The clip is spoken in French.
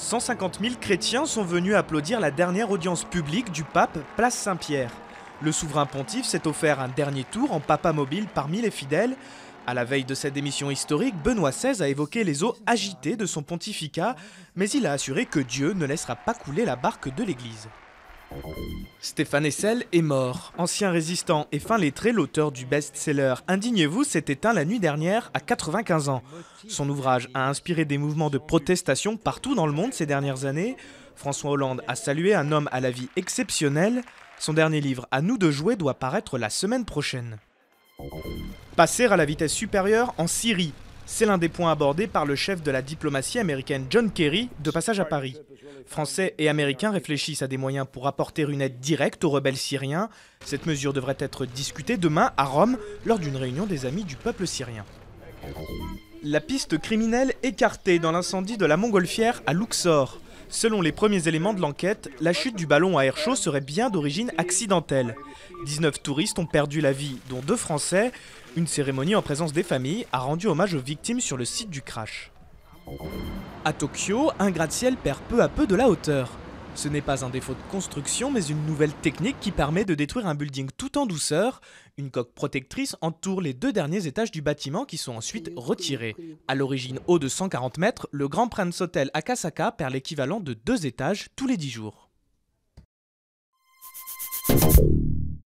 150 000 chrétiens sont venus applaudir la dernière audience publique du pape Place Saint-Pierre. Le souverain pontife s'est offert un dernier tour en papa mobile parmi les fidèles. À la veille de cette émission historique, Benoît XVI a évoqué les eaux agitées de son pontificat, mais il a assuré que Dieu ne laissera pas couler la barque de l'Église. Stéphane Hessel est mort. Ancien résistant et fin lettré, l'auteur du best-seller « Indignez-vous » s'est éteint la nuit dernière à 95 ans. Son ouvrage a inspiré des mouvements de protestation partout dans le monde ces dernières années. François Hollande a salué un homme à la vie exceptionnelle. Son dernier livre « À nous de jouer » doit paraître la semaine prochaine. Passer à la vitesse supérieure en Syrie. C'est l'un des points abordés par le chef de la diplomatie américaine John Kerry, de passage à Paris. Français et Américains réfléchissent à des moyens pour apporter une aide directe aux rebelles syriens. Cette mesure devrait être discutée demain à Rome lors d'une réunion des amis du peuple syrien. La piste criminelle écartée dans l'incendie de la montgolfière à Luxor. Selon les premiers éléments de l'enquête, la chute du ballon à air chaud serait bien d'origine accidentelle. 19 touristes ont perdu la vie, dont 2 Français. Une cérémonie en présence des familles a rendu hommage aux victimes sur le site du crash. À Tokyo, un gratte-ciel perd peu à peu de la hauteur. Ce n'est pas un défaut de construction, mais une nouvelle technique qui permet de détruire un building tout en douceur. Une coque protectrice entoure les 2 derniers étages du bâtiment qui sont ensuite retirés. À l'origine haut de 140 mètres, le Grand Prince Hotel Akasaka perd l'équivalent de 2 étages tous les 10 jours.